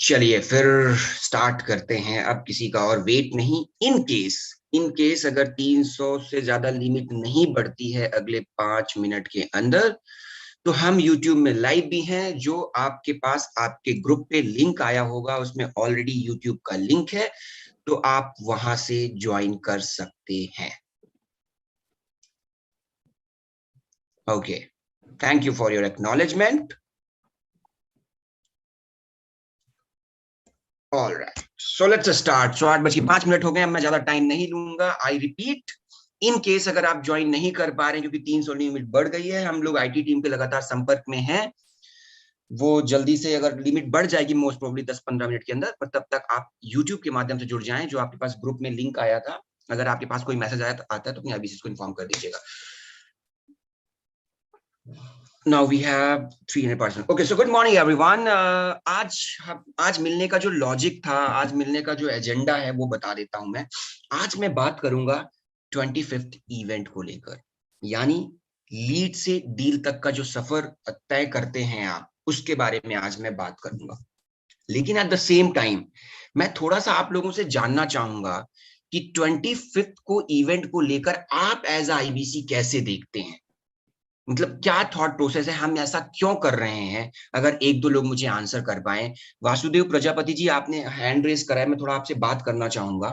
चलिए फिर स्टार्ट करते हैं। अब किसी का और वेट नहीं। इन केस अगर 300 से ज्यादा लिमिट नहीं बढ़ती है अगले 5 मिनट के अंदर, तो हम YouTube में लाइव भी हैं। जो आपके पास आपके ग्रुप पे लिंक आया होगा, उसमें ऑलरेडी YouTube का लिंक है, तो आप वहां से ज्वाइन कर सकते हैं। Okay, thank you for your acknowledgement. All right, so let's start. 8:05 हो गए। अब मैं ज्यादा टाइम नहीं लूंगा। आई रिपीट, इन केस अगर आप ज्वाइन नहीं कर पा रहे हैं क्योंकि 300 लिमिट बढ़ गई है, हम लोग आईटी टीम के लगातार संपर्क में हैं। वो जल्दी से अगर लिमिट बढ़ जाएगी मोस्ट प्रोबेबली 10-15 मिनट के अंदर, पर तब तक आप यूट्यूब के माध्यम से जुड़ जाएं। जो आपके पास ग्रुप में लिंक आया था, अगर आपके पास कोई मैसेज आता है तो अपनी आईबीसी को इन्फॉर्म कर दीजिएगा। Now we have 300%. Okay, so good morning everyone. आज मिलने का जो लॉजिक था, आज मिलने का जो एजेंडा है, वो बता देता हूं मैं। आज मैं बात करूंगा 25th इवेंट को लेकर, यानी लीड से डील तक का जो सफर तय करते हैं आप, उसके बारे में आज मैं बात करूंगा। लेकिन एट द सेम टाइम मैं थोड़ा सा आप लोगों से जानना चाहूंगा कि 25th को इवेंट को लेकर आप एज आईबीसी कैसे देखते हैं। मतलब क्या थॉट प्रोसेस है, हम ऐसा क्यों कर रहे हैं। अगर एक दो लोग मुझे आंसर कर पाए। वासुदेव प्रजापति जी, आपने हैंड रेस करा है, मैं थोड़ा आपसे बात करना चाहूंगा।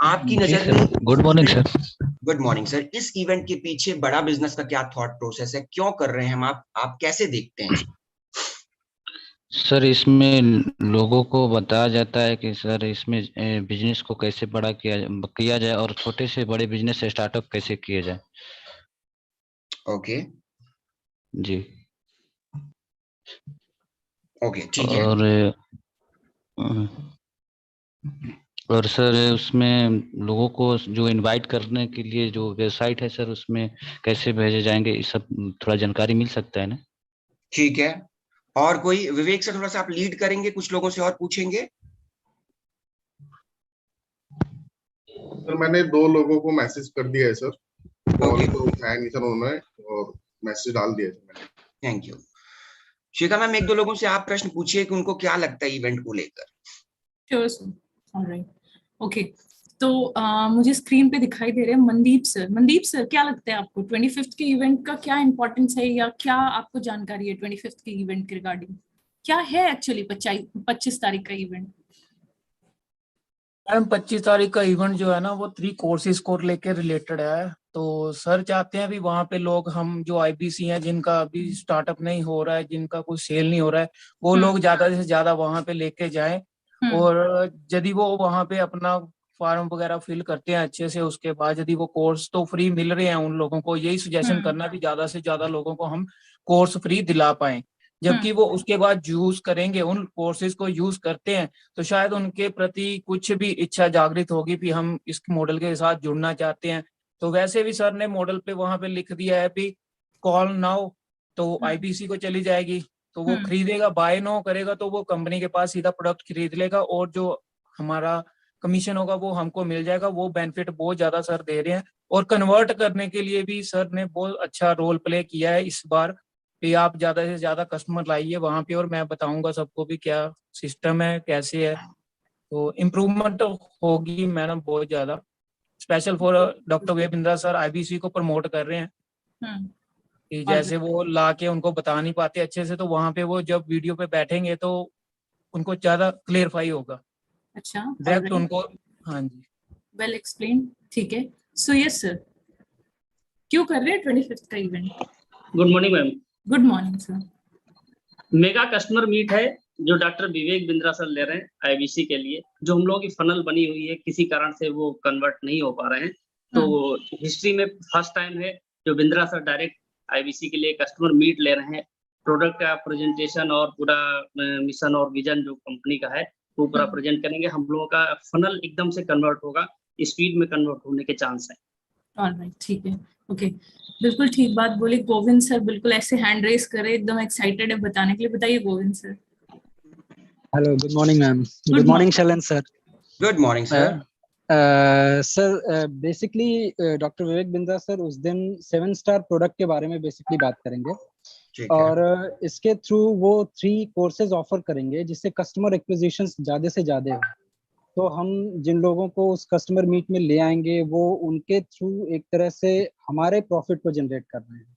आपकी नजर में good morning sir. Good morning sir. इस इवेंट के पीछे बड़ा बिजनेस का क्या थॉट प्रोसेस है, क्यों कर रहे हैं हम, आप कैसे देखते हैं इसको? सर इसमें लोगों को बताया जाता है कि सर इसमें बिजनेस को कैसे बड़ा किया जाए और छोटे से बड़े बिजनेस स्टार्टअप कैसे किया जाए। ओके जी। ओके, ठीक है। अ, और सर उसमें लोगों को जो इनवाइट करने के लिए जो वेबसाइट है सर, उसमें कैसे भेजे जाएंगे, ये सब थोड़ा जानकारी मिल सकता है ना। ठीक है, और कोई? विवेक से थोड़ा सा आप लीड करेंगे, कुछ लोगों से और पूछेंगे। सर मैंने 2 लोगों को मैसेज कर दिया है सर। कॉल ओके, तो उठाया नहीं सर उन्होंने, और मैसेज डाल दिया सर मैंने। Thank you. शिखा मैम, एक दो लोगों से आप प्रश्न पूछिए कि उनको क्या लगता है इवेंट को लेकर। Sure sir, alright, okay. तो मुझे स्क्रीन पे दिखाई दे रहे हैं मनदीप सर। मनदीप सर, क्या लगता है आपको 25th के इवेंट का क्या इंपॉर्टेंस है, या क्या आपको जानकारी है 25th के इवेंट के रिगार्डिंग? क्या है एक्चुअली 25 तारीख का इवेंट? मैम 25 तारीख का इवेंट जो है ना, वो 3 कोर्सेज को लेकर रिलेटेड है। तो सर चाहते हैं अभी वहाँ पे लोग, हम जो आईबीसी हैं जिनका अभी स्टार्टअप नहीं हो रहा है, जिनका कोई सेल नहीं हो रहा है, वो लोग ज्यादा से ज्यादा वहाँ पे लेके जाएं। और यदि वो वहाँ पे अपना फॉर्म वगैरह फिल करते हैं अच्छे से, उसके बाद यदि वो कोर्स तो फ्री मिल रहे हैं उन लोगों को, यही सजेशन करना भी ज्यादा से ज्यादा लोगों को हम कोर्स फ्री दिला पाए। जबकि वो उसके बाद यूज करेंगे, उन कोर्सेज को यूज करते हैं, तो शायद उनके प्रति कुछ भी इच्छा जागृत होगी कि हम इस मॉडल के साथ जुड़ना चाहते हैं। तो वैसे भी सर ने मॉडल पे वहां पे लिख दिया है भी कॉल नाउ, तो आईबीसी को चली जाएगी, तो वो खरीदेगा, बाय नो करेगा तो वो कंपनी के पास सीधा प्रोडक्ट खरीद लेगा, और जो हमारा कमीशन होगा वो हमको मिल जाएगा। वो बेनिफिट बहुत ज्यादा सर दे रहे हैं। और कन्वर्ट करने के लिए भी सर ने बहुत अच्छा रोल प्ले किया है इस बार कि आप ज्यादा से ज्यादा कस्टमर लाइए वहां पे, और मैं बताऊंगा सबको भी क्या सिस्टम है, कैसे है। तो इम्प्रूवमेंट होगी मैडम बहुत ज्यादा। Special for doctor web Bindra sir IBC को प्रमोट कर रहे हैं कि जैसे वो ला के उनको बता नहीं पाते अच्छे से, तो वहां पे वो जब वीडियो पे बैठेंगे तो उनको ज्यादा क्लियरफाई होगा। अच्छा, डायरेक्ट उनको। हाँ जी, वेल एक्सप्लेन, ठीक है। सो यस सर, क्यों कर रहे हैं 25th का event? Good morning ma'am. Good morning sir. Mega customer meet है जो डॉक्टर विवेक बिंद्रा सर ले रहे हैं आईबीसी के लिए। जो हम लोगों की फनल बनी हुई है, किसी कारण से वो कन्वर्ट नहीं हो पा रहे हैं, तो हिस्ट्री में फर्स्ट टाइम है जो बिंद्रा सर डायरेक्ट आईबीसी के लिए कस्टमर मीट ले रहे हैं। प्रोडक्ट का प्रेजेंटेशन और पूरा मिशन और विजन जो कंपनी का है वो पूरा प्रेजेंट करेंगे। हम लोगों का फनल एकदम से कन्वर्ट होगा, स्पीड में कन्वर्ट होने के चांस है। ऑलराइट, ठीक है, ओके, बिल्कुल ठीक बात बोले गोविंद सर। बिल्कुल ऐसे हैंड रेस करे, एकदम एक्साइटेड है बताने के लिए। बताइए Govind sir. Hello, good morning ma'am. Good morning Shailen sir. Good morning sir. Sir basically doctor Vivek Bindra sir उस दिन 7 स्टार प्रोडक्ट के बारे में बेसिकली बात करेंगे। ठीक है। और इसके थ्रू वो 3 कोर्सेज ऑफर करेंगे जिससे कस्टमर एक्विजिशन ज्यादा से ज्यादा हो। तो हम जिन लोगों को उस कस्टमर मीट में ले आएंगे वो उनके थ्रू एक तरह से हमारे प्रॉफिट को जनरेट कर रहे हैं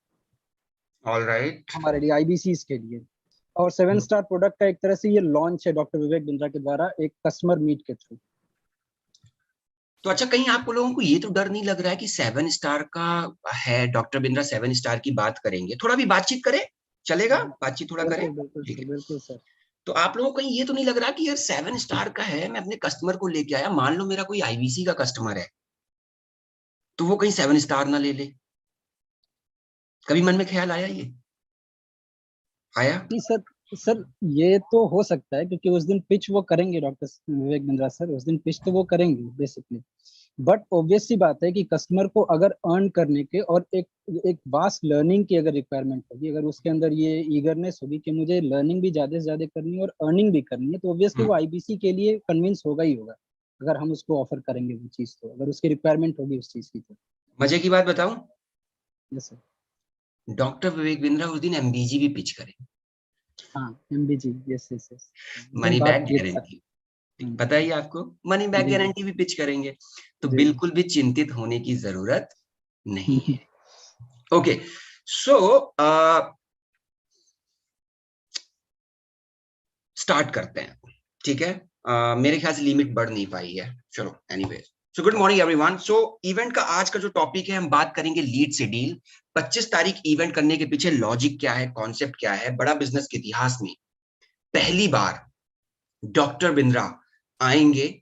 ऑल राइट। हमारे लिए, आईबीसीज के लिए। और 7 स्टार प्रोडक्ट का एक तरह से ये लॉन्च है डॉक्टर विवेक बिंद्रा के द्वारा एक कस्टमर मीट के थ्रू। तो अच्छा, कहीं आप लोगों को ये तो डर नहीं लग रहा है कि 7 स्टार का है, डॉक्टर बिंद्रा 7 स्टार की बात करेंगे, थोड़ा भी बातचीत करें, चलेगा? बातचीत थोड़ा करें, बिल्कुल बिल्कुल ठीक सर, है। बिल्कुल सर। तो आप लोगों को कहीं ये तो नहीं लग रहा कि यार 7 स्टार का है, मैं अपने कस्टमर को लेके आया, मान लो मेरा कोई आईबीसी का कस्टमर है, तो वो कहीं 7 स्टार ना ले ले? कभी मन में ख्याल आया ये? आया? जी सर ये तो हो सकता है क्योंकि उस दिन पिच वो करेंगे डॉक्टर विवेक बिंद्रा सर, उस दिन पिच तो वो करेंगे बेसिकली। बट ऑब्वियस सी बात है कि कस्टमर को अगर अर्न करने के और एक वास्ट लर्निंग की अगर रिक्वायरमेंट होगी, अगर उसके अंदर ये ईगरनेस होगी कि मुझे लर्निंग भी ज्यादा से ज्यादा करनी है और अर्निंग भी करनी है, तो ऑब्वियसली वो आईबीसी के लिए कन्विंस होगा ही होगा अगर हम उसको ऑफर करेंगे वो चीज, तो अगर उसकी रिक्वायरमेंट होगी उस चीज की तो। मजे की बात बताऊं, yes sir. Doctor Vivek Bindra उस दिन एमबीजी भी पिच करें, हाँ MBG, yes yes yes, money बात बैक की थी सर। गारंटी, पता ही आपको, मनी बैक जी जी गारंटी भी पिच करेंगे, तो जी। बिल्कुल भी चिंतित होने की जरूरत नहीं है। ओके, सो स्टार्ट करते हैं, ठीक है। मेरे ख्याल से लिमिट बढ़ नहीं पाई है, चलो anyways. So good morning everyone. सो इवेंट का आज का जो टॉपिक है, हम बात करेंगे लीड से डील। 25 तारीख इवेंट करने के पीछे लॉजिक क्या है, कॉन्सेप्ट क्या है। बड़ा बिजनेस के इतिहास में पहली बार डॉक्टर बिंद्रा आएंगे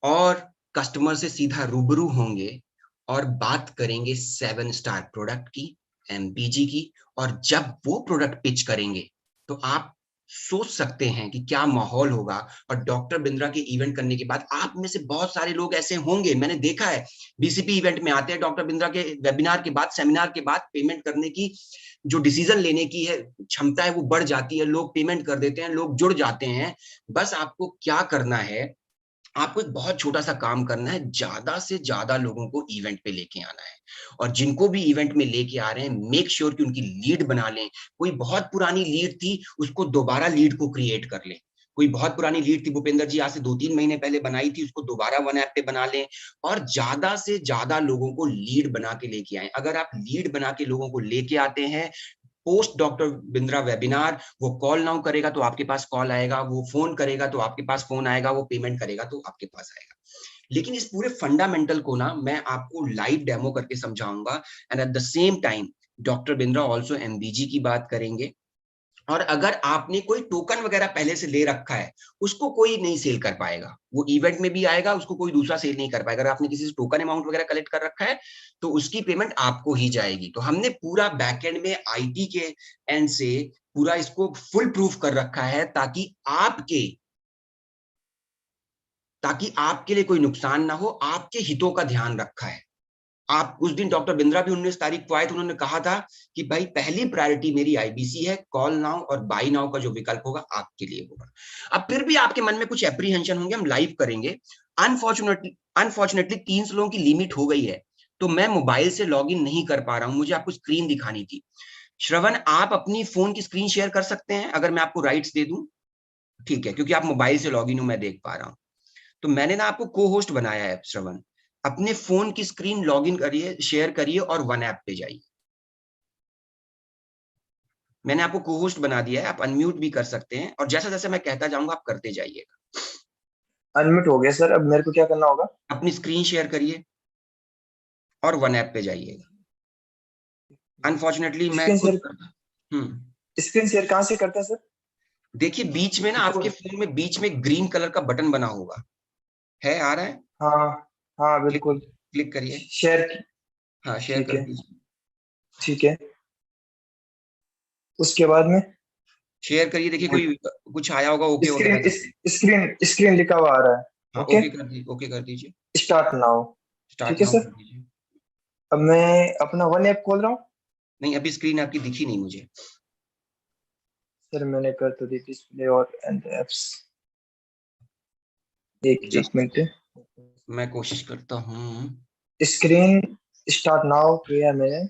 और कस्टमर से सीधा रूबरू होंगे और बात करेंगे 7 स्टार प्रोडक्ट की, एमपीजी की। और जब वो प्रोडक्ट पिच करेंगे तो आप सोच सकते हैं कि क्या माहौल होगा। और डॉक्टर बिंद्रा के इवेंट करने के बाद आप में से बहुत सारे लोग ऐसे होंगे, मैंने देखा है, बीसीपी इवेंट में आते हैं, डॉक्टर बिंद्रा के वेबिनार के बाद, सेमिनार के बाद पेमेंट करने की जो डिसीजन लेने की है क्षमता है वो बढ़ जाती है, लोग पेमेंट कर देते हैं, लोग जुड़ जाते हैं। बस आपको क्या करना है, आपको एक बहुत छोटा सा काम करना है, ज्यादा से ज्यादा लोगों को इवेंट पे लेके आना है। और जिनको भी इवेंट में लेके आ रहे हैं, मेक श्योर कि उनकी लीड बना लें। कोई बहुत पुरानी लीड थी, उसको दोबारा लीड को क्रिएट कर लें। कोई बहुत पुरानी लीड थी, भूपेंद्र जी आज से 2-3 महीने पहले बनाई थी, उसको दोबारा वन ऐप पे बना लें। और ज्यादा से ज्यादा लोगों को लीड बना के लेके आए। अगर आप लीड बना के लोगों को लेके आते हैं, पोस्ट डॉक्टर बिंद्रा वेबिनार, वो कॉल नाउ करेगा तो आपके पास कॉल आएगा, वो फोन करेगा तो आपके पास फोन आएगा, वो पेमेंट करेगा तो आपके पास आएगा। लेकिन इस पूरे फंडामेंटल को ना मैं आपको लाइव डेमो करके समझाऊंगा। And at the same time doctor Bindra also MBG की बात करेंगे। और अगर आपने कोई टोकन वगैरह पहले से ले रखा है, उसको कोई नहीं सेल कर पाएगा। वो इवेंट में भी आएगा, उसको कोई दूसरा सेल नहीं कर पाएगा। अगर आपने किसी से टोकन अमाउंट वगैरह कलेक्ट कर रखा है तो उसकी पेमेंट आपको ही जाएगी। तो हमने पूरा बैकएंड में आईटी के एंड से पूरा इसको फुल प्रूफ कर रखा है ताकि आपके लिए कोई नुकसान ना हो, आपके हितों का ध्यान रखा है। आप उस दिन डॉक्टर बिंद्रा भी 19 तारीख को आए थे, उन्होंने कहा था कि भाई पहली प्रायोरिटी मेरी आईबीसी है, कॉल नाउ और बाई नाउ का जो विकल्प होगा आपके लिए होगा। अब फिर भी आपके मन में कुछ एप्रीहेंशन होंगे, हम लाइव करेंगे। अनफॉर्चुनेटली 300 लोगों की लिमिट हो गई है, तो मैं मोबाइल से लॉग इन नहीं कर पा रहा हूं, मुझे आपको स्क्रीन दिखानी थी। श्रवण, आप अपनी फोन की स्क्रीन शेयर कर सकते हैं अगर मैं आपको राइट्स दे दूं? ठीक है, क्योंकि आप मोबाइल से लॉग इन हो, मैं देख पा रहा हूं। तो मैंने ना आपको को होस्ट बनाया है श्रवण, अपने फोन की स्क्रीन लॉगिन करिए, शेयर करिए और वन ऐप पे जाइए। मैंने आपको को होस्ट बना दिया है, आप अनम्यूट भी कर सकते हैं और जैसा जैसा मैं कहता जाऊंगा आप करते जाइएगा। अनम्यूट हो गया सर, अब मेरे को क्या करना होगा? अपनी स्क्रीन शेयर करिए और वन ऐप पे जाइएगा। अनफॉर्चुनेटली मैं खुद स्क्रीन शेयर कहाँ से करता है सर? देखिए बीच में ना आपके फोन में बीच में ग्रीन कलर का बटन बना होगा, है, आ रहा है? हाँ हाँ बिल्कुल। क्लिक करिए। शेयर। हाँ शेयर कर दीजिए। ठीक है, उसके बाद में शेयर करिए, देखिए कोई कुछ आया होगा, ओके स्क्रीन वगैरह। स्क्रीन लिखा हुआ आ रहा है। हाँ ओके, ओके कर दीजिए। Start now. स्टार्ट ठीक है नाउ सर, कर दीजिए। अब मैं अपना वन ऐप खोल रहा हूँ। नहीं, अभी स्क्रीन आपकी दिखी नहीं मुझे। सर मैंने कर तो दी डिस्प्ले और एंड एप्स। एक मिनट, मैं कोशिश करता हूँ। स्क्रीन स्टार्ट नाउ किया मैंने।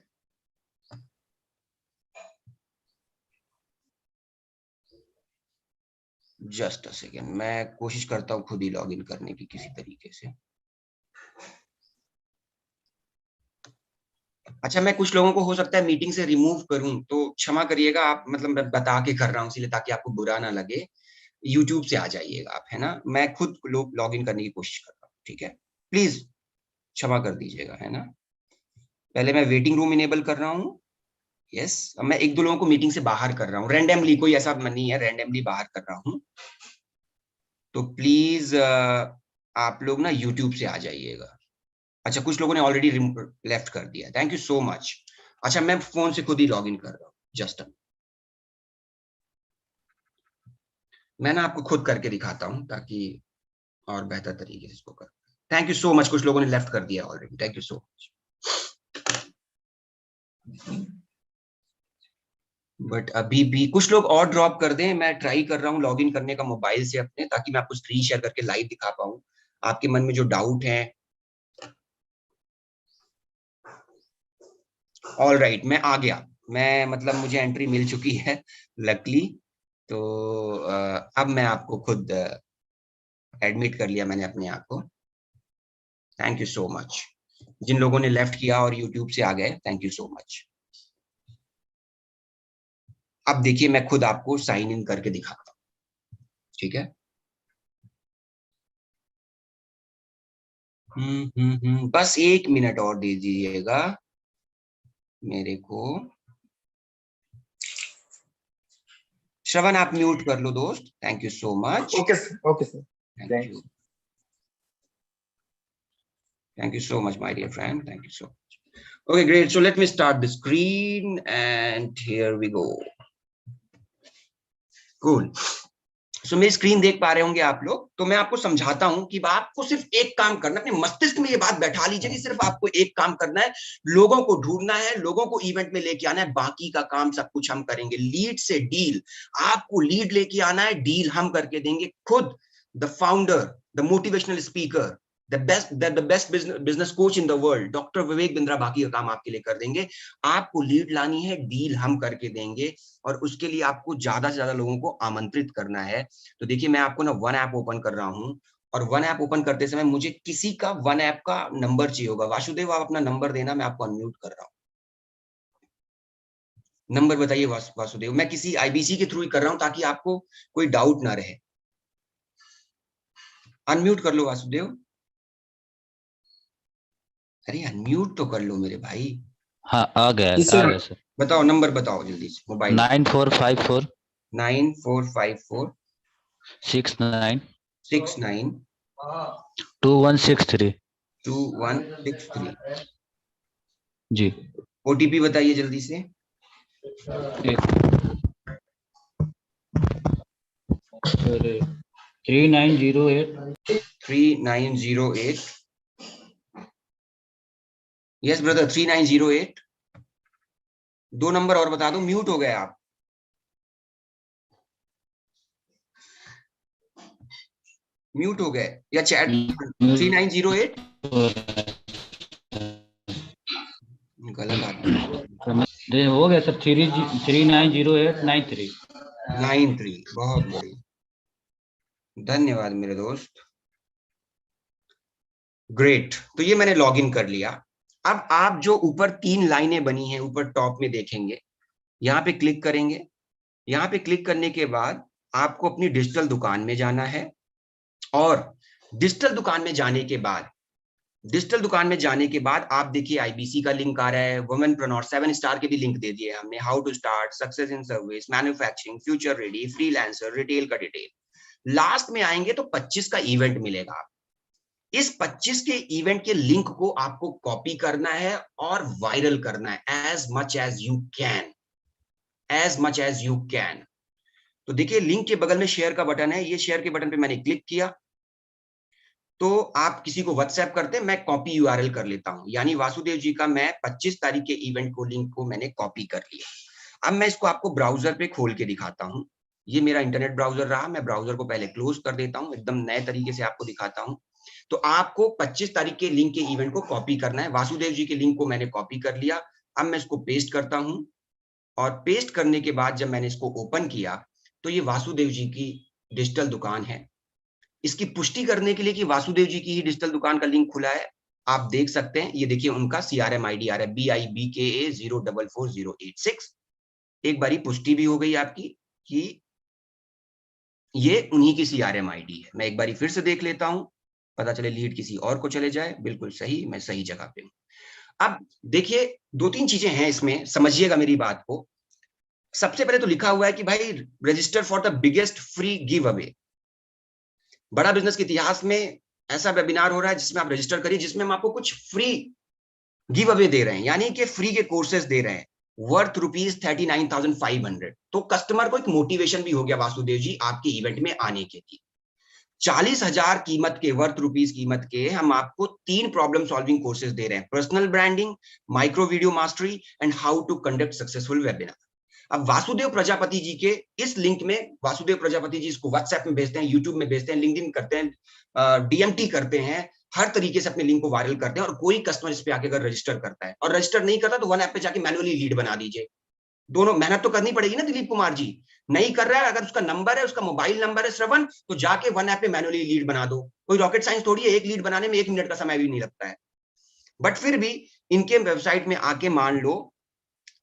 जस्ट अ सेकेंड, मैं कोशिश करता हूँ खुद ही लॉग इन करने की किसी तरीके से। अच्छा, मैं कुछ लोगों को हो सकता है मीटिंग से रिमूव करूं, तो क्षमा करिएगा आप, मतलब मैं बता के कर रहा हूँ इसलिए ताकि आपको बुरा ना लगे। यूट्यूब से आ जाइएगा आप, है ना, मैं खुद लॉग इन करने की कोशिश कर रहा हूँ, ठीक है, प्लीज क्षमा कर दीजिएगा, है ना। पहले मैं वेटिंग रूम इनेबल कर रहा हूँ। यस, अब मैं एक दो लोगों को मीटिंग से बाहर कर रहा हूँ रैंडमली, कोई ऐसा नहीं है, रैंडमली बाहर कर रहा हूँ। तो प्लीज आप लोग ना यूट्यूब से आ जाइएगा। अच्छा, कुछ लोगों ने ऑलरेडी लेफ्ट कर दिया, थैंक यू सो मच। अच्छा, मैं फोन से खुद ही लॉग इन कर रहा हूँ, जस्ट मैं ना आपको खुद करके दिखाता हूँ ताकि और बेहतर तरीके से इसको कर। थैंक यू सो मच, कुछ लोगों ने लेफ्ट कर दिया already, thank you so much. But अभी भी कुछ लोग और ड्रॉप कर दें, मैं ट्राई कर रहा हूँ लॉग इन करने का मोबाइल से अपने, ताकि मैं आपको स्क्रीन शेयर करके लाइव दिखा पाऊँ आपके मन में जो डाउट है। ऑल राइट, मैं आ गया, मैं मतलब मुझे एंट्री मिल चुकी है लकली। तो अब मैं आपको खुद एडमिट कर लिया मैंने अपने आप को। थैंक यू सो मच, जिन लोगों ने लेफ्ट किया और यूट्यूब से आ गए, थैंक यू सो मच। अब देखिए, मैं खुद आपको साइन इन करके दिखाता हूँ, ठीक है। बस 1 मिनट और दे दीजिएगा मेरे को। श्रवण, आप म्यूट कर लो दोस्त, thank you so much. Okay sir, okay sir, thank you, thank you so much my dear friend, thank you so much. Okay, great, so let me start the screen and here we go. Cool. So मेरी screen देख पा रहे होंगे आप लोग। तो मैं आपको समझाता हूं कि आपको सिर्फ एक काम करना है, अपने मस्तिष्क में ये बात बैठा लीजिए कि सिर्फ आपको एक काम करना है, लोगों को ढूंढना है, लोगों को इवेंट में लेके आना है, बाकी का काम सब कुछ हम करेंगे। लीड से डील, आपको लीड लेके आना है, डील हम करके देंगे। खुद the founder, the motivational speaker, the best business coach in the world, doctor Vivek Bindra बाकी का काम आपके लिए कर देंगे। आपको लीड लानी है, डील हम करके देंगे, और उसके लिए आपको ज्यादा से ज्यादा लोगों को आमंत्रित करना है। तो देखिए, मैं आपको ना वन ऐप ओपन कर रहा हूँ, और वन ऐप ओपन करते समय मुझे किसी का वन ऐप का नंबर चाहिए होगा। वासुदेव, आप अपना नंबर देना, मैं आपको अनम्यूट कर रहा हूँ। नंबर बताइए वासुदेव, मैं किसी आईबीसी के थ्रू ही कर रहा हूँ ताकि आपको कोई डाउट ना रहे। अनम्यूट कर लो वासुदेव। अरे अनम्यूट तो कर लो मेरे भाई। हाँ, आ गया सर। बताओ, नंबर बताओ जल्दी से, मोबाइल। 9454 9454 69 69 2163 2163। जी। ओटीपी बताइए जल्दी से। सर 3908 3908। Yes brother, 3908। 2 नंबर और बता दो, म्यूट हो गए आप। म्यूट हो गए या चैट। 3908 गलत आता हो गया सर। 390893 93। बहुत बढ़िया, धन्यवाद मेरे दोस्त, ग्रेट। तो ये मैंने लॉगिन कर लिया। अब आप जो ऊपर 3 लाइनें बनी हैं ऊपर टॉप में देखेंगे, यहाँ पे क्लिक करेंगे। यहाँ पे क्लिक करने के बाद आपको अपनी डिजिटल दुकान में जाना है, और डिजिटल दुकान में जाने के बाद आप देखिए आईबीसी का लिंक आ रहा है, वुमेनप्रेन्योर 7 स्टार के भी लिंक दे दिए हमने, how to start, success in service, manufacturing, future ready, freelancer, retail का डिटेल। लास्ट में आएंगे तो 25 का इवेंट मिलेगा। इस 25 के इवेंट के लिंक को आपको कॉपी करना है और वायरल करना है as much as you can. तो देखिए, लिंक के बगल में शेयर का बटन है, ये शेयर के बटन पे मैंने क्लिक किया तो आप किसी को व्हाट्सएप करते हैं, मैं कॉपी यूआरएल कर लेता हूं, यानी वासुदेव जी का मैं 25 तारीख के इवेंट को लिंक को मैंने कॉपी कर लिया। अब मैं इसको आपको ब्राउजर पे खोल के दिखाता हूं। ये मेरा इंटरनेट ब्राउजर रहा, मैं ब्राउजर को पहले क्लोज कर देता हूं, एकदम नए तरीके से आपको दिखाता हूं। तो आपको 25 तारीख के लिंक के इवेंट को कॉपी करना है। वासुदेव जी के लिंक को मैंने कॉपी कर लिया। अब मैं इसको पेस्ट करता हूं, और पेस्ट करने के बाद जब मैंने इसको ओपन किया तो ये वासुदेव जी की डिजिटल दुकान है। इसकी पुष्टि करने के लिए कि वासुदेव जी की ही डिजिटल दुकान का लिंक खुला है, आप देख सकते हैं, ये देखिए उनका CRM ID आ रहा है BIBKA 044086। एक बारी पुष्टि भी हो गई आपकी कि ये उन्हीं की CRM ID है। मैं एक बारी फिर से देख लेता हूं, पता चले लीड किसी और को चले जाए। बिल्कुल सही, मैं सही जगह पे हूं। अब देखिए 2-3 चीजें हैं इसमें, समझिएगा मेरी बात को। सबसे पहले तो लिखा हुआ है कि भाई register for the biggest free give away. बड़ा बिजनेस के इतिहास में ऐसा वेबिनार हो रहा है जिसमें आप रजिस्टर करिए, जिसमें हम आपको कुछ फ्री गिव अवे दे रहे हैं, यानी कि फ्री के कोर्सेज दे रहे हैं वर्थ ₹39,500। तो कस्टमर को एक मोटिवेशन भी हो गया वासुदेव जी आपके इवेंट में आने के लिए। 40,000 कीमत के ₹वर्थ कीमत के हम आपको 3 प्रॉब्लम सॉल्विंग कोर्सेज दे रहे हैं, personal branding, micro video mastery and how to conduct successful webinar. अब वासुदेव प्रजापति जी के इस लिंक में, वासुदेव प्रजापति जी इसको व्हाट्सएप में भेजते हैं, यूट्यूब में भेजते हैं, लिंक्डइन करते हैं, DMT करते हैं, हर तरीके से अपने लिंक को वायरल करते हैं। और कोई कस्टमर इस पे आके अगर रजिस्टर करता है और रजिस्टर नहीं करता तो वन ऐप पे जाके मैनुअली लीड बना दीजिए। दोनों मेहनत तो करनी पड़ेगी ना दिलीप कुमार जी। नहीं कर रहा है, अगर उसका नंबर है, उसका मोबाइल नंबर है श्रवण, तो जाके वन ऐप पे मैनुअली लीड बना दो। कोई रॉकेट साइंस थोड़ी है, एक लीड बनाने में 1 मिनट का समय भी नहीं लगता है। बट फिर भी इनके वेबसाइट में आके मान लो,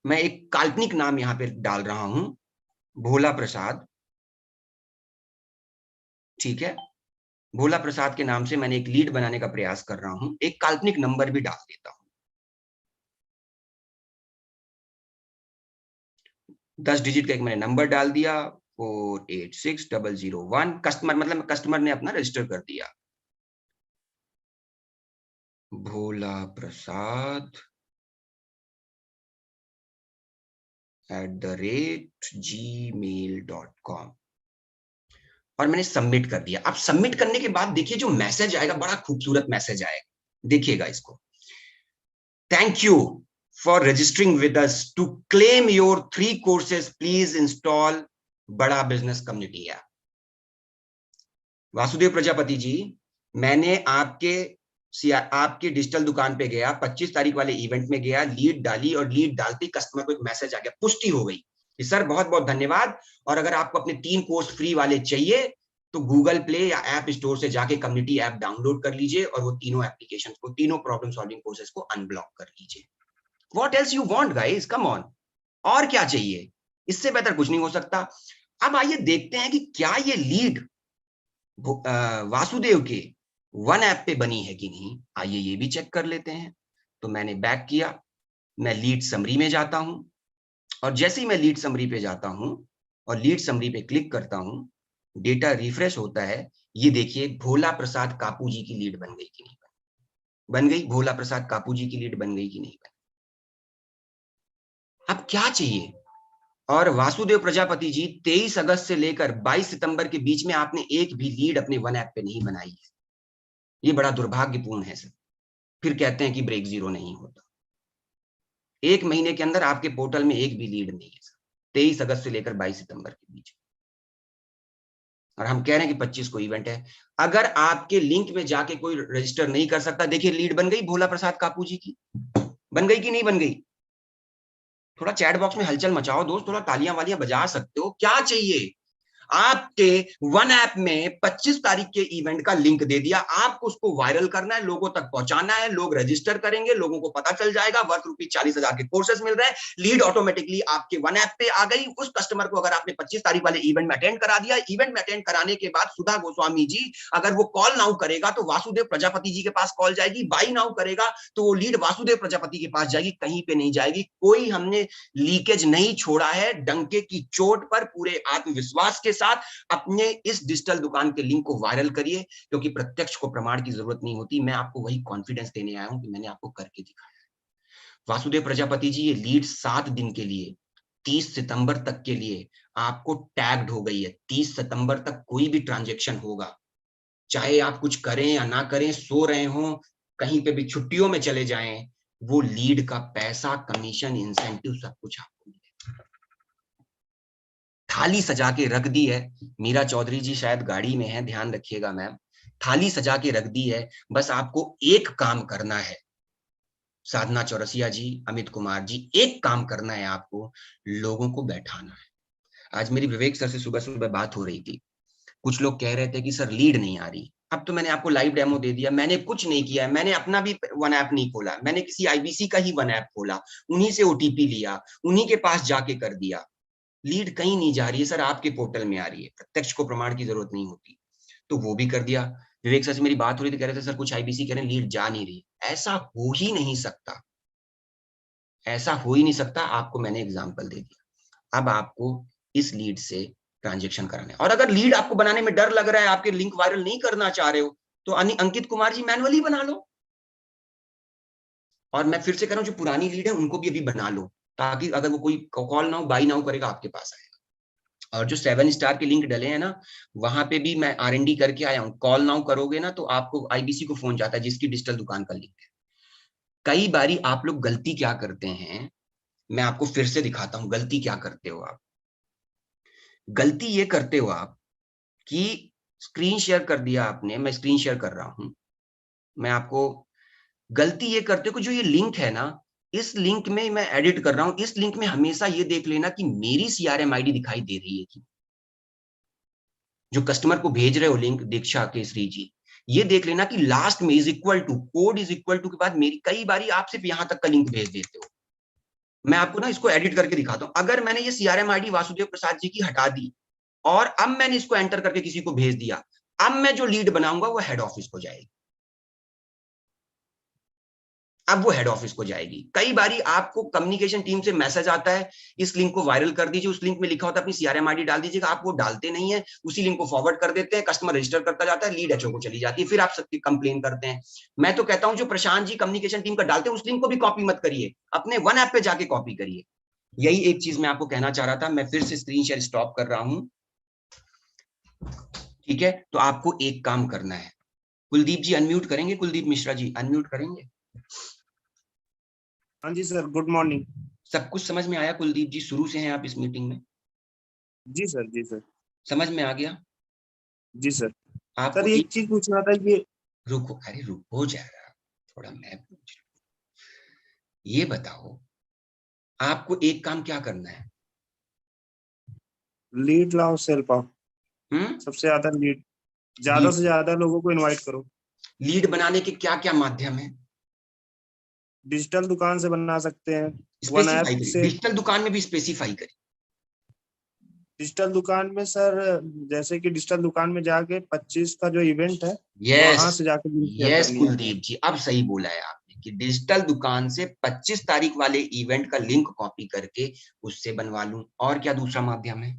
मैं एक काल्पनिक नाम यहां पे डाल रहा हूं, भोला प्रसाद, ठीक है, भोला प्रसाद के नाम से मैंने एक लीड बनाने का प्रयास कर रहा हूं। एक काल्पनिक नंबर भी डाल देता हूं, 10 डिजिट का एक मैंने नंबर डाल दिया, 486001। कस्टमर मतलब कस्टमर ने अपना रजिस्टर कर दिया, भोला प्रसाद @gmail.com, और मैंने सबमिट कर दिया। अब सबमिट करने के बाद देखिए जो मैसेज आएगा, बड़ा खूबसूरत मैसेज आएगा, देखिएगा इसको। Thank you for registering with us to claim your 3 courses, please install Bada business community app. Vasudev Prajapati ji, मैंने आपके डिजिटल दुकान पे गया, 25 तारीख वाले इवेंट में गया, लीड डाली और लीड डालते ही कस्टमर को एक मैसेज आ गया, पुष्टि हो गई कि सर बहुत बहुत धन्यवाद, और अगर आपको अपने 3 कोर्स फ्री वाले चाहिए तो गूगल प्ले या ऐप स्टोर से जाके कम्युनिटी ऐप डाउनलोड कर लीजिए और वो तीनों एप्लीकेशन को, तीनों प्रॉब्लम सॉल्विंग कोर्सेज को अनब्लॉक कर लीजिए। What else you want guys, come on, और क्या चाहिए, इससे बेहतर कुछ नहीं हो सकता। अब आइए देखते हैं कि क्या ये लीड वासुदेव के वन ऐप पे बनी है कि नहीं। आइए ये भी चेक कर लेते हैं। तो मैंने बैक किया, मैं लीड समरी में जाता हूं, और जैसे ही मैं लीड समरी पे जाता हूं और लीड समरी पे क्लिक करता हूं, डेटा रिफ्रेश होता है। ये देखिए भोला प्रसाद कापू जी की लीड बन गई कि नहीं बन गई, भोला प्रसाद कापू जी की लीड बन गई कि नहीं बन गई। अब क्या चाहिए, और वासुदेव प्रजापति जी 23 अगस्त से लेकर 22 सितंबर के बीच में आपने एक भी लीड अपने वन ऐप पे नहीं बनाई है। ये बड़ा दुर्भाग्यपूर्ण है सर। फिर कहते हैं कि ब्रेक जीरो नहीं होता। 1 महीने के अंदर आपके पोर्टल में एक भी लीड नहीं है सर, 23 अगस्त से लेकर 22 सितंबर के बीच, और हम कह रहे हैं कि 25 को इवेंट है। अगर आपके लिंक में जाके कोई रजिस्टर नहीं कर सकता, देखिए लीड बन गई भोला प्रसाद कापू जी की, बन गई कि नहीं बन गई। थोड़ा चैट बॉक्स में हलचल मचाओ दोस्त, थोड़ा तालियां वालियां बजा सकते हो। क्या चाहिए, आपके वन ऐप में 25 तारीख के इवेंट का लिंक दे दिया, आपको उसको वायरल करना है, लोगों तक पहुंचाना है, लोग रजिस्टर करेंगे, लोगों को पता चल जाएगा, वर्थ ₹40,000 के कोर्सेज मिल रहे हैं, लीड ऑटोमेटिकली आपके वन ऐप पे आ गई। उस कस्टमर को अगर आपने 25 तारीख वाले इवेंट में अटेंड करा दिया, इवेंट में अटेंड कराने के बाद सुधा गोस्वामी जी अगर वो कॉल नाउ करेगा तो वासुदेव प्रजापति जी के पास कॉल जाएगी, बाई नाउ करेगा तो वो लीड वासुदेव प्रजापति के पास जाएगी, कहीं पे नहीं जाएगी। कोई हमने लीकेज नहीं छोड़ा है, डंके की चोट पर पूरे आत्मविश्वास के साथ अपने इस डिजिटल दुकान के लिंक को वायरल करिए, क्योंकि प्रत्यक्ष को प्रमाण की जरूरत नहीं होती। मैं आपको वही कॉन्फिडेंस देने आया हूं कि मैंने आपको करके दिखाया। वासुदेव प्रजापति जी, ये लीड 7 दिन के लिए 30 सितंबर तक के लिए आपको टैग्ड हो गई है। 30 सितंबर तक कोई भी ट्रांजैक्शन होगा, चाहे आप कुछ करें या ना करें, सो रहे हो, कहीं पे भी छुट्टियों में चले जाएं, वो लीड का पैसा, कमीशन, इंसेंटिव सब कुछ आपको मिलेगा। थाली सजा के रख दी है, मीरा चौधरी जी शायद गाड़ी में है, ध्यान रखिएगा मैम, थाली सजा के रख दी है, बस आपको एक काम करना है। साधना चौरसिया जी, अमित कुमार जी, एक काम करना है आपको, लोगों को बैठाना है। आज मेरी विवेक सर से सुबह सुबह बात हो रही थी, कुछ लोग कह रहे थे कि सर लीड नहीं आ रही। अब तो मैंने आपको लाइव डेमो दे दिया, मैंने कुछ नहीं किया है, मैंने अपना भी वन ऐप नहीं खोला, मैंने किसी आईबीसी का ही वन ऐप खोला, उन्हीं से ओटीपी लिया, उन्हीं के पास जाके कर दिया। लीड कहीं नहीं जा रही है सर, आपके पोर्टल में आ रही है, प्रत्यक्ष को प्रमाण की जरूरत नहीं होती, तो वो भी कर दिया। विवेक सर से मेरी बात हो रही थी, कह रहे थे सर कुछ आईबीसी कह रहे हैं लीड जा नहीं रही। ऐसा हो ही नहीं सकता, ऐसा हो ही नहीं सकता। आपको मैंने एग्जाम्पल दे दिया। अब आपको इस लीड से ट्रांजेक्शन कराना है, और अगर लीड आपको बनाने में डर लग रहा है, आपके लिंक वायरल नहीं करना चाह रहे हो, तो अंकित कुमार जी मैनुअली बना लो। और मैं फिर से कह रहा हूं, जो पुरानी लीड है उनको भी अभी बना लो, ताकि अगर वो कोई कॉल ना हो, बाई ना हो करेगा, आपके पास आएगा। और जो 7 स्टार के लिंक डले हैं ना, वहां पे भी मैं R&D करके आया हूं। कॉल नाउ करोगे ना तो आपको आईबीसी को फोन जाता है जिसकी डिजिटल दुकान का लिंक है। कई बारी आप लोग गलती क्या करते हैं, मैं आपको फिर से दिखाता हूं गलती क्या करते हो आप। गलती ये करते हो आप कि स्क्रीन शेयर कर दिया आपने, मैं स्क्रीन शेयर कर रहा हूं, मैं आपको, गलती ये करते हो कि जो ये लिंक है ना, इस लिंक में मैं एडिट कर रहा हूं, इस लिंक में हमेशा ये देख लेना कि मेरी CRM ID दिखाई दे रही है कि जो कस्टमर को भेज रहे हो लिंक, दीक्षा केसरी जी, ये देख लेना कि लास्ट में is equal to, code is equal to के बाद मेरी, कई बारी आप सिर्फ यहां तक का लिंक भेज देते हो। मैं आपको ना इसको एडिट करके दिखाता हूं। अगर मैंने ये CRM ID वासुदेव प्रसाद जी की हटा दी और अब मैंने इसको एंटर करके किसी को भेज दिया, अब मैं जो लीड बनाऊंगा वो हेड ऑफिस को जाएगी, अब वो हेड ऑफिस को जाएगी। कई बारी आपको कम्युनिकेशन टीम से मैसेज आता है, इस लिंक को वायरल कर दीजिए, उस लिंक में लिखा होता है अपनी CRM ID डाल दीजिएगा, आप वो डालते नहीं है, उसी लिंक को फॉरवर्ड कर देते हैं, कस्टमर रजिस्टर करता जाता है, लीड HO को चली जाती है, फिर आप सबकी कंप्लेन करते हैं। मैं तो कहता हूं जो प्रशांत जी कम्युनिकेशन टीम का डालते हैं उस लिंक को भी कॉपी मत करिए, अपने वन ऐप पे जाके कॉपी करिए। यही एक चीज मैं आपको कहना चाह रहा था। मैं फिर से स्क्रीन शेयर स्टॉप कर रहा हूं, ठीक है। तो आपको एक काम करना है, कुलदीप जी अनम्यूट करेंगे, कुलदीप मिश्रा जी अनम्यूट करेंगे। हाँ जी सर, गुड मॉर्निंग। सब कुछ समझ में आया कुलदीप जी? शुरू से हैं आप इस मीटिंग में? जी सर, जी सर, समझ में आ गया? जी सर। आपको सर एक चीज पूछना था, ये रुको, अरे रुको जरा, थोड़ा मैं पूछ लूं। ये बताओ, आपको एक काम क्या करना है? लीड लाओ, सेल पाओ, सबसे ज्यादा लीड, ज्यादा से ज्यादा लोगों को इनवाइट करो। लीड बनाने के क्या क्या माध्यम है? डिजिटल दुकान से बना सकते हैं, वन ऐप से। डिजिटल दुकान में भी स्पेसिफाई करें। डिजिटल दुकान में सर, जैसे कि डिजिटल दुकान में जाके 25 का जो इवेंट है, वहां से जाके यस कुलदीप जी, अब सही बोला है आपने कि डिजिटल दुकान से 25 तारीख वाले इवेंट का लिंक कॉपी करके उससे बनवा लूं। और क्या दूसरा माध्यम है?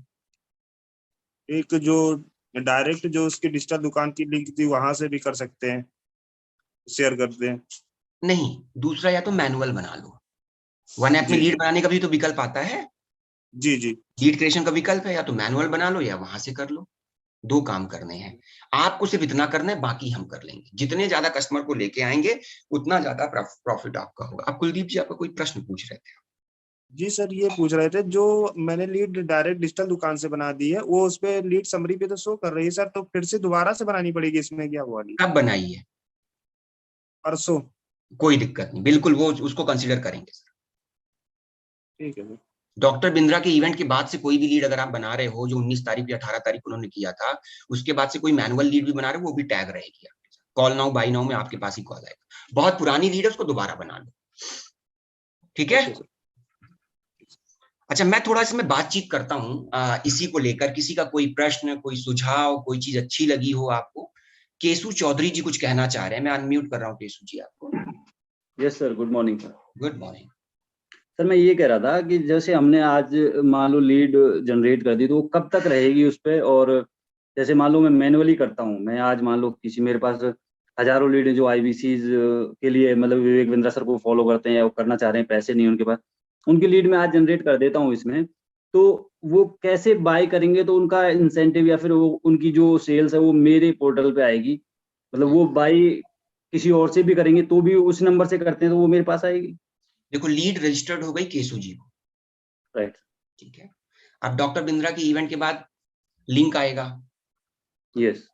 एक जो डायरेक्ट जो उसकी डिजिटल दुकान की लिंक थी वहां से भी कर सकते हैं, शेयर करते हैं। नहीं, दूसरा या तो मैनुअल बना लो, वन ऐप में लीड बनाने का भी तो विकल्प आता है। जी जी, लीड क्रिएशन का विकल्प है, या तो मैनुअल बना लो या वहां से कर लो। 2 काम करने हैं आपको, सिर्फ इतना करना है, बाकी हम कर लेंगे। जितने ज्यादा कस्टमर को लेके आएंगे उतना ज्यादा प्रॉफिट आपका होगा। अब कुलदीप जी आपका कोई प्रश्न पूछ रहे थे? जी सर, ये पूछ रहे थे, जो मैंने लीड डायरेक्ट डिजिटल दुकान से बना दी है, वो उस पे लीड समरी पे तो शो कर रही है सर, तो फिर से दोबारा से बनानी पड़ेगी इसमें क्या हुआ? कब बनाई है? परसों। कोई दिक्कत नहीं, बिल्कुल वो उसको कंसीडर करेंगे सर। ठीक है। डॉक्टर बिंद्रा के इवेंट के बाद से कोई भी लीड अगर आप बना रहे हो, जो 19 तारीख या 18 तारीख उन्होंने किया था, उसके बाद से कोई मैनुअल लीड भी बना रहे हो, वो भी टैग रहेगी आपके साथ। कॉल नाउ बाई नाउ में आपके पास ही कॉल आएगा। बहुत पुरानी लीड है, उसको दोबारा बना लो, ठीक है? अच्छा, मैं थोड़ा इसमें बातचीत करता हूँ इसी को लेकर। किसी का कोई प्रश्न, कोई सुझाव, कोई चीज अच्छी लगी हो आपको? केशु चौधरी जी कुछ कहना चाह रहे हैं, मैं अनम्यूट कर रहा हूँ केशु जी आपको। Yes sir, good morning sir. Good morning sir. मैं ये कह रहा था कि जैसे हमने आज मान लो लीड जनरेट कर दी, तो वो कब तक रहेगी उस पर? और जैसे मान लो मैं मैनुअली करता हूँ, मैं आज मान लो किसी, मेरे पास हजारों लीड जो IBCs के लिए मतलब विवेक बिंद्रा सर को फॉलो करते हैं या वो करना चाह रहे हैं, पैसे नहीं उनके पास, उनकी लीड मैं आज जनरेट कर देता हूँ इसमें, तो वो कैसे बाय करेंगे? तो उनका इंसेंटिव या फिर वो उनकी जो सेल्स है वो मेरे पोर्टल पे आएगी, मतलब वो बाय किसी और से भी करेंगे तो भी उस नंबर से करते हैं तो वो मेरे पास आएगी? देखो, लीड रजिस्टर्ड हो गई केशु जी को, राइट, ठीक है। अब डॉक्टर बिंद्रा की इवेंट के बाद लिंक आएगा। यस,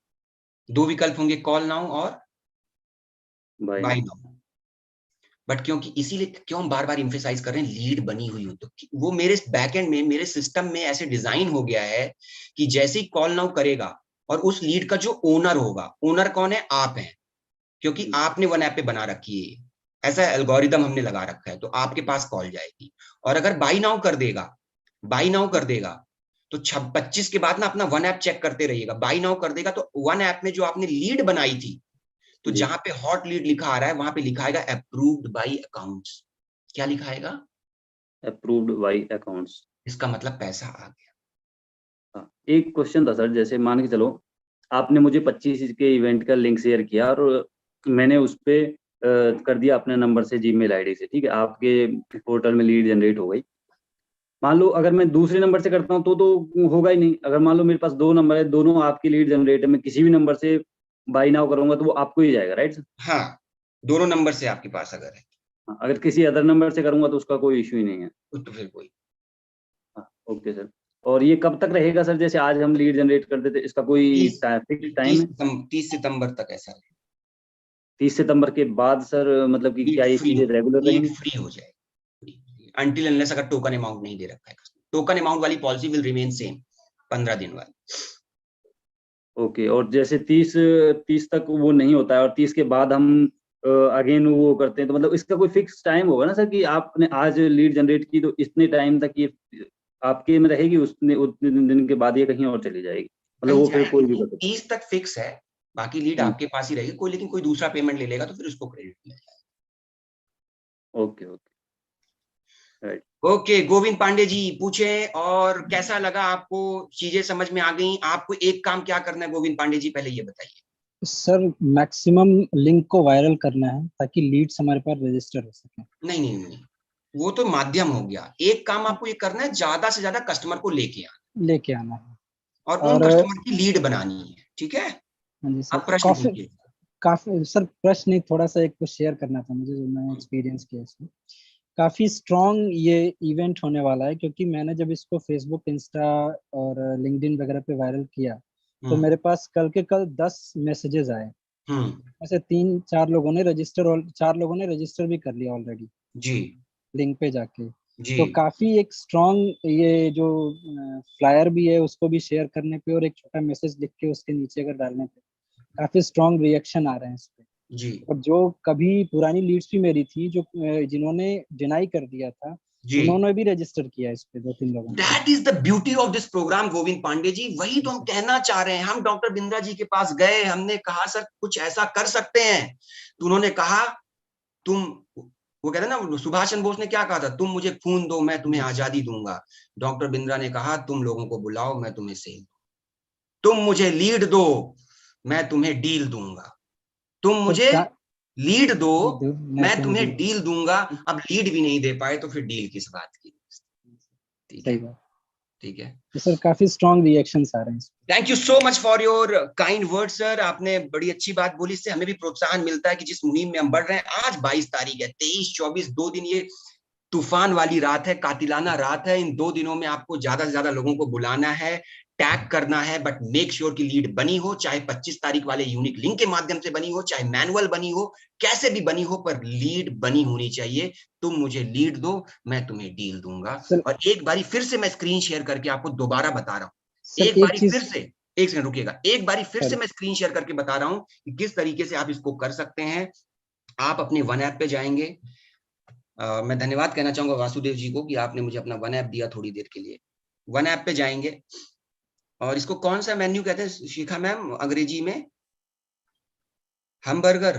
2 विकल्प होंगे, कॉल नाउ और बाय नाउ। बट क्योंकि इसीलिए क्यों हम बार बार इंफेसाइज कर रहे हैं, लीड बनी हुई हो तो वो मेरे बैकएंड में, मेरे सिस्टम में ऐसे डिजाइन हो गया है कि जैसे ही कॉल नाउ करेगा और उस लीड का जो ओनर होगा, ओनर कौन है? आप हैं, क्योंकि आपने वन ऐप पे बना रखी है, ऐसा एल्गोरिदम हमने लगा रखा है, तो आपके पास कॉल जाएगी। और अगर बाई नाउ कर देगा तो 25 के बाद ना अपना वन ऐप चेक करते रहिएगा। बाई नाउ कर देगा तो वन ऐप में जो आपने लीड बनाई थी, तो जहां पे हॉट लीड लिखा आ रहा है वहां पे लिखा आएगा अप्रूव्ड बाई अकाउंट्स। क्या लिखा आएगा? Approved by accounts. इसका मतलब पैसा आ गया। हाँ, एक क्वेश्चन था सर, जैसे मान के चलो आपने मुझे 25 के इवेंट का लिंक शेयर किया और मैंने उस पे कर दिया अपने नंबर से, जीमेल आईडी से, ठीक है, आपके पोर्टल में लीड जनरेट हो गई। मान लो अगर मैं दूसरे नंबर से करता हूँ तो होगा ही नहीं। अगर मान लो मेरे पास 2 नंबर है, दोनों आपकी लीड जनरेट है, मैं किसी भी नंबर से बाई नाउ करूंगा तो वो आपको ही जाएगा, राइट सर? हाँ, दोनों नंबर से आपके पास अगर है। हाँ, अगर किसी अदर नंबर से करूंगा तो उसका कोई इश्यू ही नहीं है। तो फिर कोई। हाँ, ओके सर। और ये कब तक रहेगा सर? जैसे आज हम लीड जनरेट करते थे, इसका कोई फिक्स टाइम है? 30 सितंबर तक ऐसा है। 30 सितंबर के बाद सर मतलब कि क्या ये चीजें रेगुलर रहेंगी? फ्री हो जाएगी अनटिल अनलेस अगर टोकन अमाउंट नहीं दे रखा है। टोकन अमाउंट वाली पॉलिसी विल रिमेन सेम, 15 दिन वाली। ओके, और जैसे 30 तक वो नहीं होता है और 30 के बाद हम अगेन वो करते हैं, तो मतलब इसका कोई फिक्स टाइम होगा ना सर कि आपने आज लीड जनरेट की तो इतने टाइम तक ये आपके में रहेगी, उतने दिन के बाद ये कहीं और चली जाएगी, मतलब वो फिर कोई भी कर सकता है? 30 तक फिक्स है, बाकी लीड आपके पास ही रहेगी। कोई लेकिन कोई दूसरा पेमेंट ले लेगा तो फिर उसको क्रेडिट मिल जाएगा। Okay okay, right. Okay, Govind Pandey ji पूछें और कैसा लगा आपको? चीजें समझ में आ गई? आपको एक काम क्या करना है गोविंद पांडे जी, पहले ये बताइए। सर मैक्सिमम लिंक को वायरल करना है ताकि लीड्स हमारे पास रजिस्टर हो सके। नहीं, वो तो माध्यम हो गया। एक काम आपको ये करना है, ज्यादा से ज्यादा कस्टमर को लेके आना है और उन कस्टमर की लीड बनानी है, ठीक है? हाँ जी सर। आप प्रश्न पूछिए। काफी सर प्रश्न नहीं, थोड़ा सा एक कुछ शेयर करना था मुझे जो मैंने एक्सपीरियंस किया इसमें। काफी स्ट्रॉन्ग ये इवेंट होने वाला है, क्योंकि मैंने जब इसको फेसबुक, इंस्टा और लिंक्डइन वगैरह पे वायरल किया तो मेरे पास कल के कल 10 मैसेजेस आए। ऐसे 3-4 लोगों ने रजिस्टर भी कर लिया ऑलरेडी जी, लिंक पे जाके। जी। तो काफी एक स्ट्रॉन्ग ये जो फ्लायर भी है उसको भी शेयर करने पे और एक छोटा मैसेज लिख के उसके नीचे अगर डालने पे काफी स्ट्रॉन्ग रिएक्शन आ रहे हैं इस पे जी। और जो कभी पुरानी लीड्स भी मेरी थी जो जिन्होंने डिनाई कर दिया था उन्होंने भी रजिस्टर किया इस पे 2-3 लोगों ने। That is the beauty of this program Govind Pandey ji, वही तो हम कहना चाह रहे हैं। हम डॉक्टर बिंद्रा जी के पास गए, हमने कहा सर कुछ ऐसा कर सकते हैं, तो उन्होंने कहा तुम, वो कहते हैं ना, सुभाष चंद्र बोस ने क्या कहा था, तुम मुझे खून दो मैं तुम्हें आजादी दूंगा। डॉक्टर बिंद्रा ने कहा तुम लोगों को बुलाओ मैं तुम्हें सेल, तुम मुझे लीड दो मैं तुम्हें डील दूंगा, तुम मुझे लीड दो मैं तुम्हें डील दूंगा। अब लीड भी नहीं दे पाए तो फिर डील किस बात की? ठीक है तो सर काफी स्ट्रॉन्ग रिएक्शंस आ रहे हैं। Thank you so much for your kind word sir, आपने बड़ी अच्छी बात बोली, इससे हमें भी प्रोत्साहन मिलता है कि जिस मुहिम में हम बढ़ रहे हैं। आज 22 तारीख है, 23-24 2 दिन ये तूफान वाली रात है, कातिलाना रात है। इन 2 दिनों में आपको ज्यादा से ज्यादा लोगों को बुलाना है, टैग करना है, बट मेक श्योर की लीड बनी हो, चाहे 25 तारीख वाले यूनिक लिंक के माध्यम से बनी हो, चाहे मैनुअल बनी हो, कैसे भी बनी हो, पर लीड बनी होनी चाहिए। तुम मुझे लीड दो मैं तुम्हें डील दूंगा। और एक बारी फिर से मैं स्क्रीन शेयर करके आपको दोबारा बता रहा हूं, एक बारी फिर से, एक सेकंड रुकिएगा, एक बारी फिर से मैं स्क्रीन शेयर करके बता रहा हूं कि किस तरीके से आप इसको कर सकते हैं। आप अपने वन ऐप पे जाएंगे। मैं धन्यवाद कहना चाहूंगा वासुदेव जी को कि आपने मुझे अपना वन ऐप दिया थोड़ी देर के लिए। वन ऐप पे जाएंगे और इसको कौन सा मेन्यू कहते हैं शिखा मैम अंग्रेजी में? Hamburger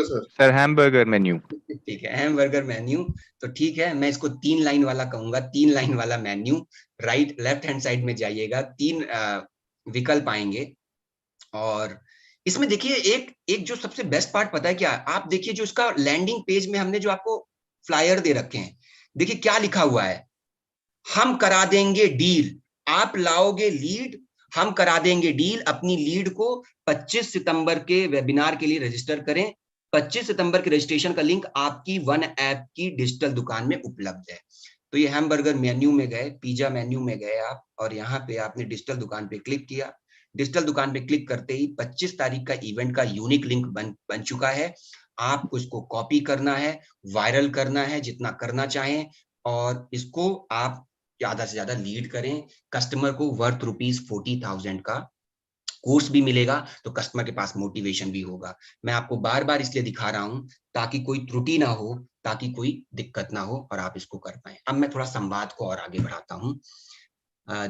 sir, hamburger menu. ठीक है, हैमबर्गर मेन्यू। तो ठीक है, मैं इसको 3 लाइन वाला कहूंगा, 3 लाइन वाला menu. Right left hand side में जाइएगा, 3 विकल्प आएंगे और इसमें देखिए एक जो सबसे बेस्ट पार्ट पता है क्या? आप देखिए जो इसका लैंडिंग पेज में हमने जो आपको फ्लायर दे रखे हैं, देखिए क्या लिखा हुआ है, हम करा देंगे डील, आप लाओगे लीड, हम करा देंगे डील। अपनी लीड को 25 सितंबर के वेबिनार के लिए रजिस्टर करें। 25 सितंबर के रजिस्ट्रेशन का लिंक आपकी वन ऐप की डिजिटल दुकान में उपलब्ध है। तो ये हैमबर्गर मेन्यू में गए, पिज्जा मेन्यू में गए आप, और यहाँ पे आपने डिजिटल दुकान पे क्लिक किया। डिजिटल दुकान पे क्लिक करते ही 25 तारीख का इवेंट का यूनिक लिंक बन चुका है। आपको इसको कॉपी करना है, वायरल करना है जितना करना चाहें, और इसको आप ज्यादा से ज्यादा लीड करें, कस्टमर को वर्थ ₹40,000 का कोर्स भी मिलेगा, तो कस्टमर के पास मोटिवेशन भी होगा। मैं आपको बार बार इसलिए दिखा रहा हूं ताकि कोई त्रुटि ना हो, ताकि कोई दिक्कत ना हो और आप इसको कर पाए। अब मैं थोड़ा संवाद को और आगे बढ़ाता हूं।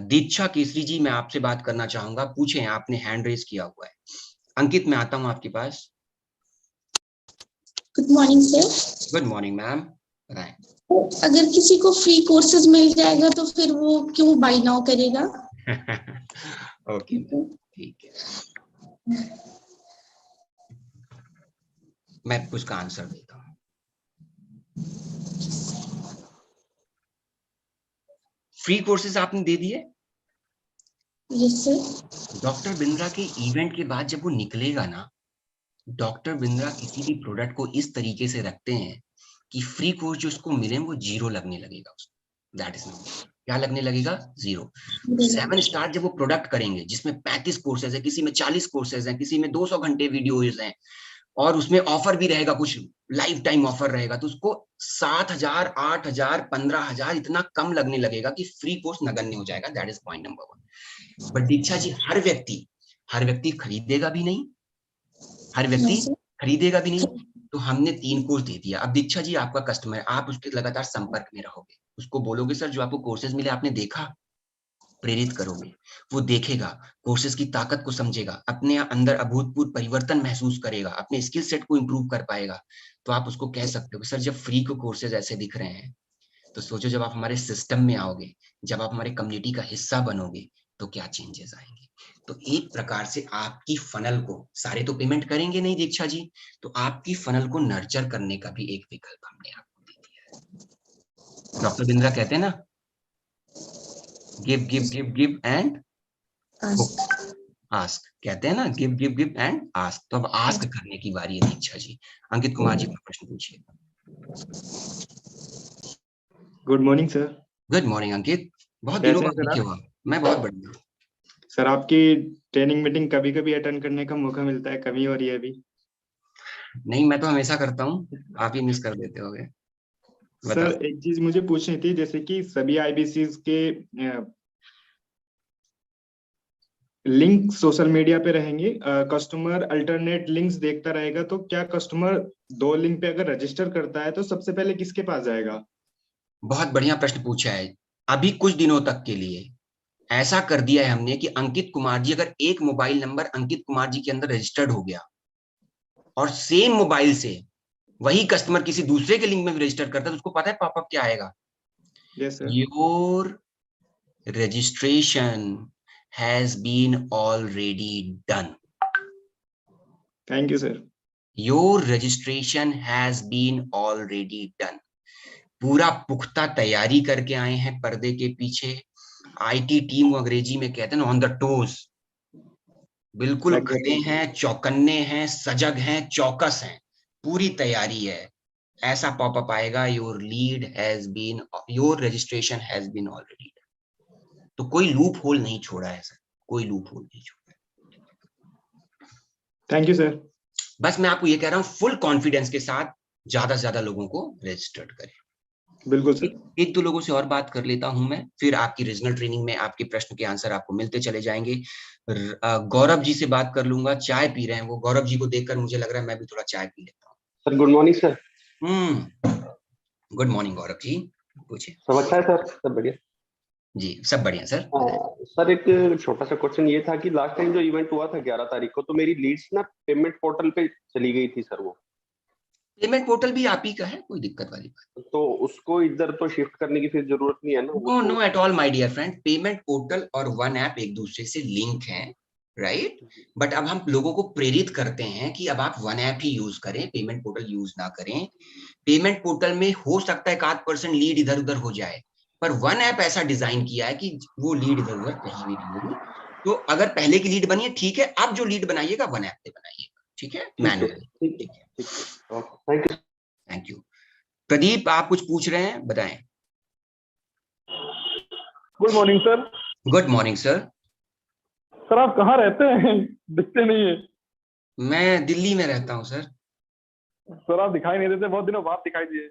दीक्षा केसरी जी, मैं आपसे बात करना चाहूंगा, पूछें, आपने हैंड रेज किया हुआ है। अंकित, मैं आता हूं आपके पास। Good morning sir. Good morning ma'am, बताएं। अगर किसी को फ्री कोर्सेज मिल जाएगा तो फिर वो क्यों बाय नाउ करेगा? ओके, ठीक है, मैं उसका आंसर देता हूँ। फ्री कोर्सेज आपने दे दिए? Yes sir. डॉक्टर बिंद्रा के इवेंट के बाद जब वो निकलेगा ना, डॉक्टर बिंद्रा किसी भी प्रोडक्ट को इस तरीके से रखते हैं कि फ्री कोर्स जो उसको मिले वो जीरो लगने लगेगा उसको। दैट इज नॉट, क्या लगने लगेगा? जीरो। 7 स्टार जब वो प्रोडक्ट करेंगे जिसमें 35 कोर्सेज है, किसी में 40 कोर्सेज हैं, किसी में 200 घंटे वीडियोज हैं, और उसमें ऑफर भी रहेगा, कुछ लाइफ टाइम ऑफर रहेगा, तो उसको 7,000, 8,000, 15,000 इतना कम लगने लगेगा कि फ्री कोर्स नगण्य हो जाएगा। That is point number 1। But Diksha ji, हर व्यक्ति खरीदेगा भी नहीं, हर व्यक्ति खरीदेगा भी नहीं, तो हमने 3 कोर्स दे दिया। अब दीक्षा जी आपका कस्टमर है, आप उसके लगातार संपर्क में रहोगे, उसको बोलोगे सर जो आपको कोर्सेज मिले आपने देखा, प्रेरित करोगे, वो देखेगा, कोर्सेज की ताकत को समझेगा, अपने अंदर अभूतपूर्व परिवर्तन महसूस करेगा, अपने स्किल सेट को इंप्रूव कर पाएगा, तो आप उसको कह सकते हो सर जब फ्री को कोर्सेज ऐसे दिख रहे हैं तो सोचो जब आप हमारे सिस्टम में आओगे, जब आप हमारे कम्युनिटी का हिस्सा बनोगे तो क्या चेंजेस आएंगे। तो एक प्रकार से आपकी फनल को, सारे तो पेमेंट करेंगे नहीं दीक्षा जी, तो आपकी फनल को नर्चर करने का भी एक विकल्प हमने आपको दे दिया है। डॉक्टर बिंद्रा कहते हैं ना, give give give give and ask, कहते हैं ना, give give give and ask. तो अब आस्क करने की बारी है दीक्षा जी। अंकित कुमार जी का प्रश्न पूछिए। Good morning sir. Good morning Ankit, बहुत दिनों बाद दिखे हो। मैं बहुत बढ़िया सर। आपकी ट्रेनिंग मीटिंग कभी कभी अटेंड करने का मौका मिलता है, कमी हो रही है अभी? नहीं, मैं तो हमेशा करता हूँ, आप ही मिस कर देते होगे। सर एक चीज मुझे पूछनी थी, जैसे कि सभी आईबीसीज के लिंक सोशल मीडिया पे रहेंगे, कस्टमर अल्टरनेट लिंक्स देखता रहेगा, तो क्या कस्टमर 2 लिंक पे अगर रजिस्टर करता है तो सबसे पहले किसके पास जाएगा? बहुत बढ़िया प्रश्न पूछा है। अभी कुछ दिनों तक के लिए ऐसा कर दिया है हमने कि अंकित कुमार जी, अगर एक मोबाइल नंबर अंकित कुमार जी के अंदर रजिस्टर्ड हो गया और सेम मोबाइल से वही कस्टमर किसी दूसरे के लिंक में भी रजिस्टर करता है, तो उसको पता है पॉपअप क्या आएगा? Your registration has been already done. Thank you sir. Your registration has been already done. पूरा पुख्ता तैयारी करके आए हैं पर्दे के पीछे। आईटी टीम अंग्रेजी में कहते हैं ऑन द टोज, बिल्कुल खड़े हैं, चौकन्ने हैं, सजग हैं, चौकस हैं, पूरी तैयारी है। ऐसा पॉपअप आएगा, your registration has been already done. तो कोई लूप होल नहीं छोड़ा है सर, कोई लूप होल नहीं छोड़ा है। Thank you sir. बस मैं आपको ये कह रहा हूं, फुल कॉन्फिडेंस के साथ ज्यादा से ज्यादा लोगों को रजिस्टर्ड करें। बिल्कुल सर। एक दो लोगों से और बात कर लेता हूं मैं, फिर आपकी रीजनल ट्रेनिंग में आपके प्रश्न के आंसर आपको मिलते चले जाएंगे। गौरव जी से बात कर लूंगा, चाय पी रहे हैं वो। गौरव जी को देखकर मुझे लग रहा है मैं भी थोड़ा चाय पी लेता हूँ। Sir good morning sir. Good morning Gaurav ji, पूछिए। सब अच्छा है सर? सब बढ़िया जी, सब बढ़िया सर। सर एक छोटा सा क्वेश्चन ये था कि लास्ट टाइम जो इवेंट हुआ था 11 तारीख को, तो मेरी लीड्स ना पेमेंट पोर्टल पे चली गई थी सर। वो पेमेंट पोर्टल भी आप ही का है, कोई दिक्कत वाली बात? तो उसको इधर तो शिफ्ट करने की फिर जरूरत नहीं है ना? No at all my dear friend, payment portal और वन ऐप एक दूसरे से लिंक हैं, राइट? बट अब हम लोगों को प्रेरित करते हैं कि अब आप वन ऐप ही यूज करें, पेमेंट पोर्टल यूज ना करें। पेमेंट पोर्टल में हो सकता है 1% लीड इधर उधर हो जाए, पर वन ऐप ऐसा डिजाइन किया है कि वो लीड इधर उधर कहीं भी नहीं होगी। तो अगर पहले की लीड बनी है ठीक है, अब जो लीड बनाइएगा वन ऐप पे बनाइएगा, ठीक है? मैनुअली। ठीक है, थैंक यू। प्रदीप, आप कुछ पूछ रहे हैं, बताएं। Good morning sir. Good morning sir. Sir आप कहाँ रहते हैं? दिखते नहीं है। मैं दिल्ली में रहता हूँ सर। सर आप दिखाई नहीं देते, बहुत दिनों बाद दिखाई दिए।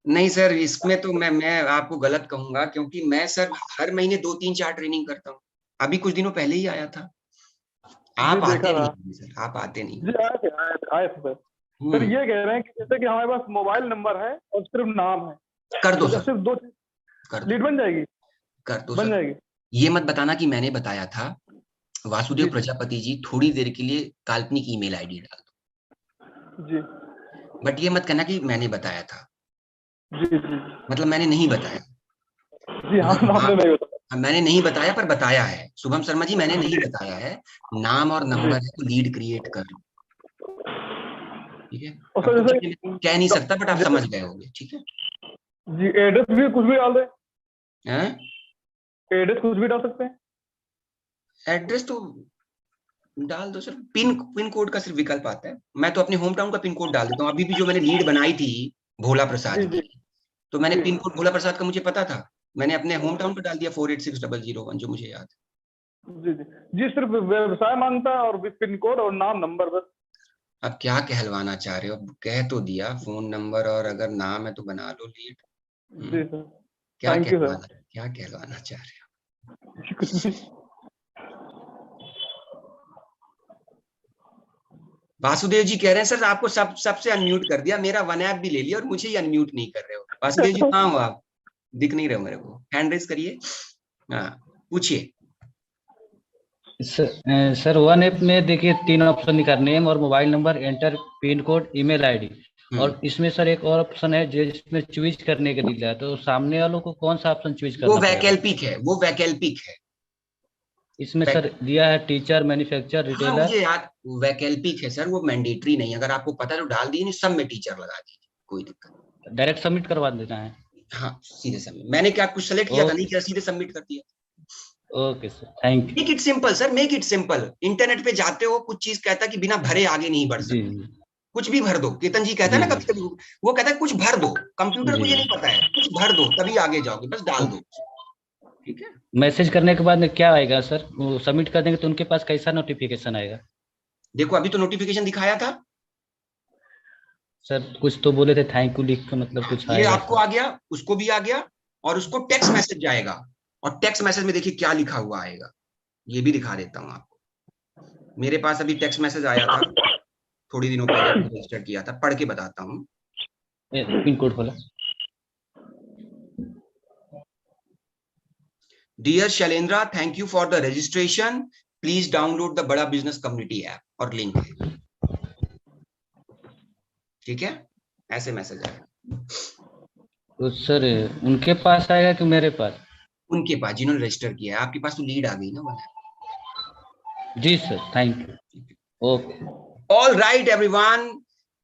नहीं सर, इसमें तो मैं आपको गलत कहूंगा, क्योंकि मैं सर हर महीने 2-3-4 ट्रेनिंग करता हूँ। अभी कुछ दिनों पहले ही आया था। आप जी, आते देखा था। नहीं सर, आप आते नहीं। जी आए थे सर। सर ये कह रहे हैं कि जैसे कि हमारे पास मोबाइल नंबर है और सिर्फ नाम है, कर दो तो जब सर, सिर्फ 2 कर दो, लीड बन जाएगी? कर दो बन सर। जाएगी। ये मत बताना कि मैंने बताया था। वासुदेव जी प्रजापति जी थोड़ी देर के लिए काल्पनिक ईमेल आईडी डाल दो, जी बट ये मत कहना कि मैंने बताया था। जी जी मतलब मैंने नहीं बताया। जी। हाँ, मतलब आपने नहीं बताया। मैंने नहीं बताया पर बताया है। शुभम शर्मा जी, मैंने नहीं बताया है। नाम और नंबर है तो लीड क्रिएट कर लो, ठीक है। और अब सर कुछ जैसे कह नहीं सकता, बट आप समझ गए होंगे, ठीक है। जी एड्रेस भी कुछ भी डाल दे, हैं? एड्रेस कुछ भी डाल सकते हैं? एड्रेस तो डाल दो सर। पिन कोड का सिर्फ विकल्प आता है। मैं तो अपने होम टाउन का पिन कोड डाल देता हूँ। अभी भी जो मैंने लीड बनाई थी भोला प्रसाद जी जी की, तो मैंने जी पिन कोड भोला प्रसाद का मुझे पता था, मैंने अपने होम टाउन पर डाल दिया 486001, जो मुझे याद है। जी जी जी। सिर्फ व्यवसाय मांगता है और पिन कोड और नाम नंबर बस। अब क्या कहलवाना चाह रहे हो? अब कह तो दिया, फोन नंबर और अगर नाम है तो बना लो लीड। जी सर, थैंक यू सर। क्या कहलवाना चाह रहे हो? कुछ नहीं। वासुदेव जी कह रहे हैं सर आपको सबसे अनम्यूट कर दिया, मेरा वन ऐप भी ले लिया और मुझे ही अनम्यूट नहीं कर रहे हो। वासुदेव जी कहाँ हो आप? दिख नहीं रहे हो मेरे को। हैंड रेज करिए। हाँ, पूछिए। सर वन ऐप में देखिए 3 ऑप्शन दिखा, नेम और mobile number, enter pin code, email ID. और इसमें सर एक और ऑप्शन है जिसमें चूज करने के लिए है, तो सामने वालों को कौन सा ऑप्शन चूज वो करना पड़ेगा? वैकल्पिक है, वो वैकल्पिक है। इसमें सर दिया है टीचर, मैन्युफैक्चर, हाँ, रिटेलर। मुझे याद, वैकल्पिक है सर, वो मैंडेटरी नहीं। अगर आपको पता है तो डाल दीजिए, सब में टीचर लगा दीजिए, कोई दिक्कत। डायरेक्ट सबमिट करवा देना है? हाँ, सीधे सबमिट। मैंने क्या कुछ सेलेक्ट किया था? नहीं किया, सीधे सबमिट कर दिया। Okay sir, thank you. Make it simple sir, make it simple. Internet पे जाते हो, कुछ चीज कहता है कि बिना भरे आगे नहीं बढ़ जी सकते। कुछ भी भर दो। केतन जी कहता है ना, जी कभी कभी वो कहता है कुछ भर दो। कंप्यूटर को ये जी। नहीं पता है, कुछ भर दो तभी आगे जाओगे, बस डाल दो, ठीक है। मैसेज करने के बाद में क्या आएगा सर? वो सबमिट कर देंगे तो उनके पास कैसा नोटिफिकेशन आएगा? देखो अभी तो नोटिफिकेशन दिखाया था सर, कुछ तो बोले थे थैंक यू लिख के, मतलब कुछ ये आएगा आपको सर? आ गया, उसको भी आ गया, और उसको टेक्स्ट मैसेज जाएगा। और टेक्स्ट मैसेज में देखिए क्या लिखा हुआ आएगा, ये भी दिखा देता हूँ आपको। मेरे पास अभी टेक्स्ट मैसेज आया था थोड़ी दिनों पहले, रजिस्टर किया था, पढ़ के बताता हूँ। पिन कोड खोला। Dear Shailendra, thank you for the registration, please download the Bada business community app, और लिंक है, ठीक है। ऐसे मैसेज आएगा। तो सर उनके पास आएगा कि मेरे पास? उनके पास जिन्होंने रजिस्टर किया है। आपके पास तो लीड आ गई ना वाला। जी sir, thank you. Okay. All right everyone,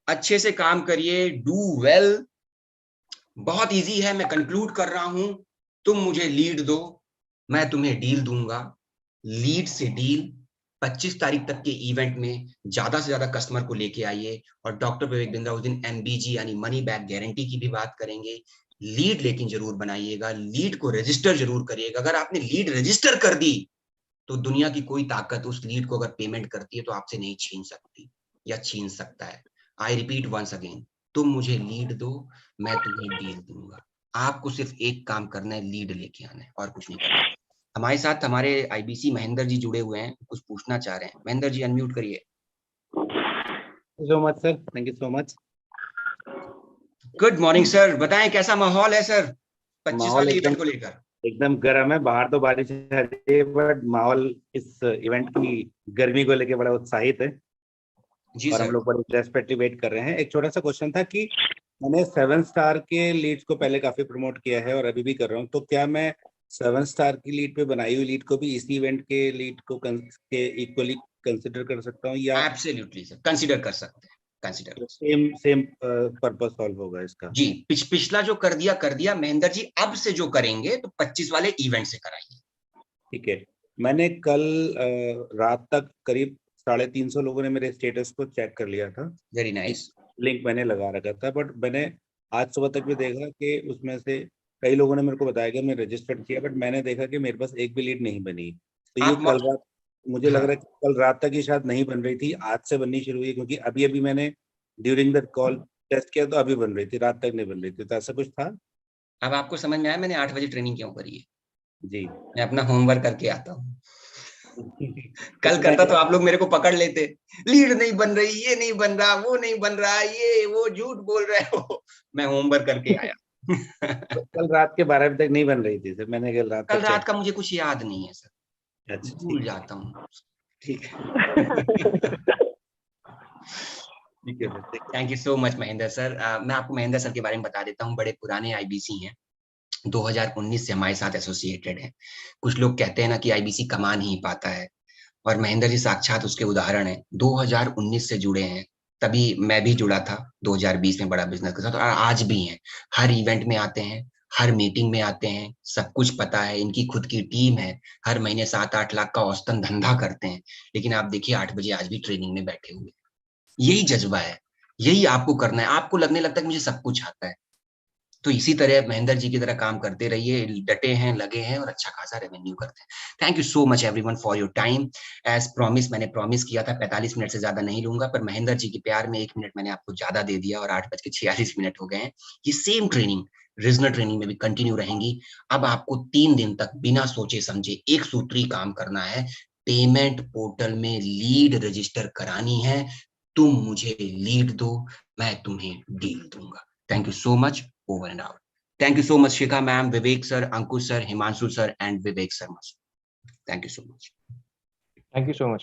अच्छे से काम करिए, डू वेल। बहुत इजी है, मैं कंक्लूड कर रहा हूं। तुम मुझे लीड दो, मैं तुम्हें डील दूंगा। लीड से डील। 25 तारीख तक के इवेंट में ज्यादा से ज्यादा कस्टमर को लेके आइए, और डॉक्टर विवेक बिंद्रा उस दिन MBG यानी मनी बैक गारंटी की भी बात करेंगे। लीड लेकिन जरूर बनाइएगा, लीड को रजिस्टर जरूर करिएगा। अगर आपने लीड रजिस्टर कर दी तो दुनिया की कोई ताकत उस लीड को अगर पेमेंट करती है तो आपसे नहीं छीन सकती, या छीन सकता है। आई रिपीट वंस अगेन, तुम मुझे लीड दो, मैं तुम्हें डील दूंगा। आपको सिर्फ एक काम करना है, लीड लेके आना है, और कुछ नहीं करना। हमारे साथ हमारे IBC महेंद्र जी जुड़े हुए हैं, कुछ पूछना चाह रहे हैं। महेंद्र जी अनम्यूट करिए। So much sir, thank you so much. Good morning sir, बताएं कैसा माहौल है सर 25 माहौल वाले इवेंट को लेकर? एकदम गर्म है, बाहर तो बारिश है बट माहौल इस इवेंट की गर्मी को लेके बड़ा उत्साहित है। जी और सर। हम लोग बड़े इंटरेस्टेडली वेट कर रहे हैं। एक छोटा सा क्वेश्चन था कि मैंने 7 स्टार के लीड्स को पहले काफी प्रमोट किया है और अभी भी कर रहा हूँ, तो क्या मैं 7 स्टार की लीड पे बनाई हुई लीड को भी इसी इवेंट के लीड को इक्वली कंसिडर कर सकता हूँ, या एब्सोल्युटली सर, कंसीडर कर सकते हैं, कंसीडर। सेम पर्पस सॉल्व होगा इसका? जी, पिछला जो कर दिया महेंद्र जी, अब से जो करेंगे तो 25 वाले इवेंट से कराइए। ठीक है। मैंने कल रात तक करीब 350 लोगों ने मेरे स्टेटस को चेक कर लिया था। Very nice. लिंक मैंने लगा रखा था, बट मैंने आज सुबह तक भी देखा कि उसमें से कई लोगों ने मेरे को बताया कि मैं रजिस्टर्ड किया, बट मैंने देखा कि मेरे पास एक भी लीड नहीं बनी। तो ये कल रात, मुझे लग रहा है कि कल रात तक ही शायद नहीं बन रही थी, आज से बननी शुरू हुई, क्योंकि अभी मैंने ड्यूरिंग द कॉल टेस्ट किया तो अभी बन रही थी, रात तक नहीं बन रही थी, तो ऐसा कुछ था? अब आपको समझ में आया मैंने 8 बजे ट्रेनिंग क्यों करी है? जी। मैं अपना होमवर्क करके आता हूँ। कल करता तो आप लोग मेरे को पकड़ लेते, लीड नहीं बन रही, ये नहीं बन रहा, वो नहीं बन रहा, ये वो झूठ बोल रहे हो। मैं होमवर्क करके आया। तो कल रात के 12 बजे तक नहीं बन रही थी सर, मैंने कल रात कल तक रात का मुझे कुछ याद नहीं है सर, अच्छा भूल जाता हूँ। ठीक है। ठीक है sir, thank you so much Mahendra sir. मैं आपको महेंद्र सर के बारे में बता देता हूँ, बड़े पुराने आईबीसी हैं, 2019 से हमारे साथ एसोसिएटेड है। कुछ लोग कहते हैं ना कि आईबीसी कमा नहीं पाता है, और महेंद्र जी साक्षात उसके उदाहरण हैं। 2019 से जुड़े हैं, तभी मैं भी जुड़ा था 2020 में बड़ा बिजनेस के साथ, और आज भी हैं। हर इवेंट में आते हैं, हर मीटिंग में आते हैं, सब कुछ पता है, इनकी खुद की टीम है, हर महीने 7-8 लाख का औसतन धंधा करते हैं। लेकिन आप देखिए 8 बजे आज भी ट्रेनिंग में बैठे हुए। यही जज्बा है, यही आपको करना है। आपको लगने लगता है कि मुझे सब कुछ आता है, तो इसी तरह महेंद्र जी की तरह काम करते रहिए, डटे हैं, लगे हैं और अच्छा खासा रेवेन्यू करते हैं। Thank you so much everyone for your time. As promise, मैंने प्रॉमिस किया था 45 मिनट से ज्यादा नहीं लूंगा, पर महेंद्र जी के प्यार में 1 मिनट मैंने आपको ज्यादा दे दिया और 8:46 हो गए हैं। ये सेम ट्रेनिंग रीजनल ट्रेनिंग में भी कंटिन्यू रहेंगी। अब आपको 3 दिन तक बिना सोचे समझे एक सूत्री काम करना है। पेमेंट पोर्टल में लीड रजिस्टर करानी है। तुम मुझे लीड दो, मैं तुम्हें डील दूंगा। Thank you so much. Over and out. Thank you so much, Shikha ma'am, Vivek sir, Ankush sir, Himanshu sir, and Vivek Sharma sir. Thank you so much. Thank you so much.